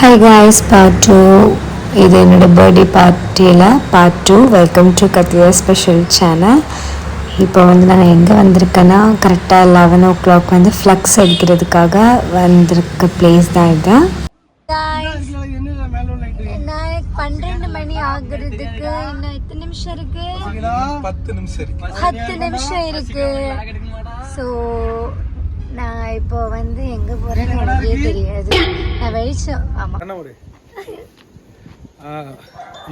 Hi guys, part 2. இது என்னோட birthday பார்ட்டியில் part 2. Welcome to Kathiya special channel. இப்போ நான் எங்கே வந்திருக்கேன்னா கரெக்டாக 11 o'clock ஃப்ளக்ஸ் அடிக்கிறதுக்காக வந்திருக்க பிளேஸ் தான் இது. 12 மணி ஆகுறதுக்கு இன்னும் எத்தனை நிமிஷம் இருக்கு? 10 நிமிஷம் இருக்கு. ஸோ நான் இப்போ எங்க போறேன்னு எனக்கே தெரியாது. நான் வெளிச்சம். ஆமா,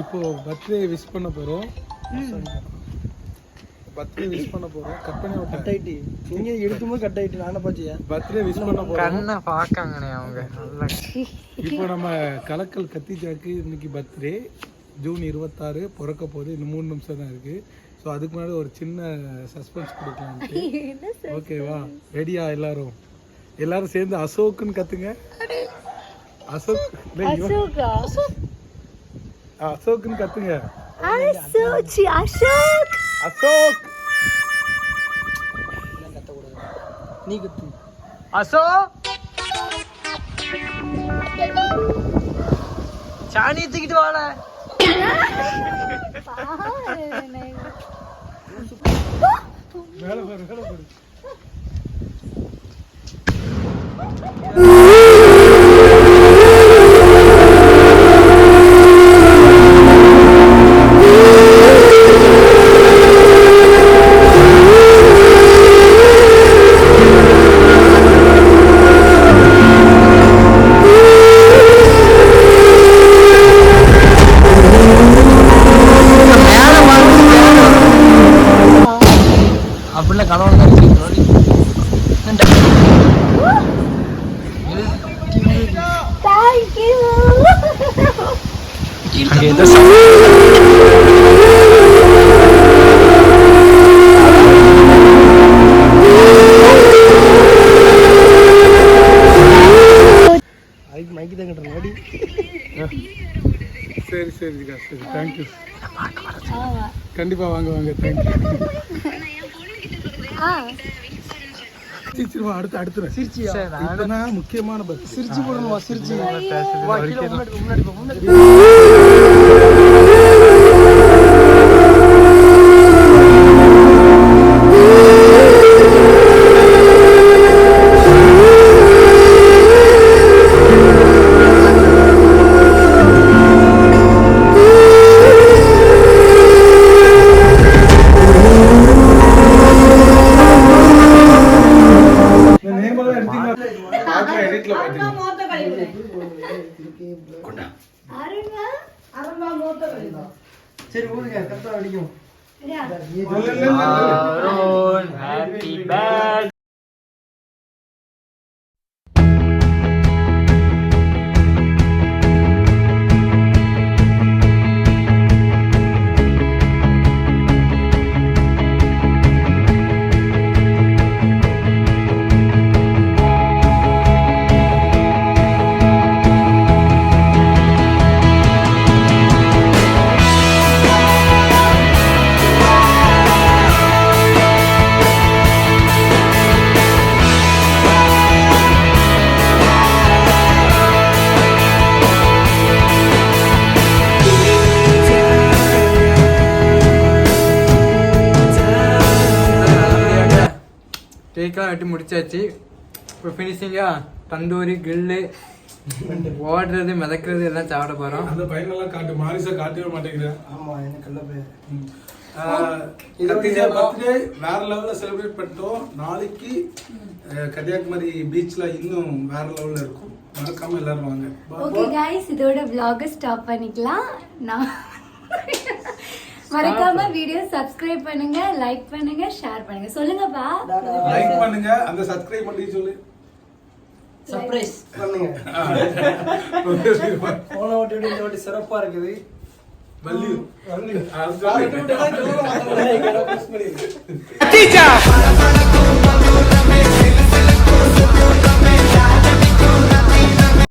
இப்போ பர்த்டே விஷ் பண்ண போறோம். பர்த்டே விஷ் பண்ண போறோம். கட் பண்ணி கட் ஆயிட்டு நீங்க எடுக்கும்போது கட் ஆயிட்டு நானே பாத்தியா. பர்த்டே விஷ் பண்ண போறோம். கண்ணை பாக்காங்கனே அவங்க. இப்போ நம்ம கலக்கல் கத்திஜாக்கு இன்னைக்கு பர்த்டே ஜூன் 26 பிறக்க போகுது. இன்னும் 3 நிமிஷம் தான் இருக்கு. ஸோ அதுக்கு முன்னாடி ஒரு சின்ன சஸ்பென்ஸ் கொடுக்கலாம். ஓகேவா? ரெடியா? எல்லாரும் சேர்ந்து அசோக்குன்னு கத்துங்க. அசோக்குன்னு கத்துங்க. அசோக் நீ கத்து. அசோக் சாணி தூக்கிட்டு வாடா. மேல பாரு. சரி தேங்க்யூ. கண்டிப்பா வாங்க. தேங்க்யூ. அடுத்து சிரிச்சியா முக்கியமான பஸ் சிரிச்சு போடணுமா? சிரிச்சு முன்னாடி சரி ஓடுங்க. கரெக்டா அடிக்கும். Happy birthday. கேக்கெல்லாம் வெட்டி முடிச்சாச்சு. இப்போ ஃபினிஷிங்கா தந்தூரி கிரில்லு ஓடுறது மிதக்கிறது எல்லாம் சாப்பிட போறோம். அந்த பையனெல்லாம் காட்டு மாரிசா காட்டவே மாட்டேங்கிறேன். ஆமா, எனக்கு நல்ல பேர். பர்த்டே வேற லெவல்ல செலிப்ரேட் பண்ணிட்டோம். நாளைக்கு கன்னியாகுமரி பீச்ல இன்னும் வேற லெவல்ல இருக்கும். மறக்காம எல்லாரும் வாங்க. ஓகே गाइस, இதோட vlog ஸ்டாப் பண்ணிக்கலாம். நான் மறக்காம வீடியோ சப்ஸ்கிரைப் பண்ணுங்க, லைக் பண்ணுங்க, ஷேர் பண்ணுங்க. சொல்லுங்கப்பா. லைக் பண்ணுங்க. அந்த சப்ஸ்கிரைப் பண்ணி சொல்லு. சர்ப்ரைஸ் பண்ணுங்க. போன வாட்டி இந்த வாட்டி சிறப்பா இருக்குது. வள்ளி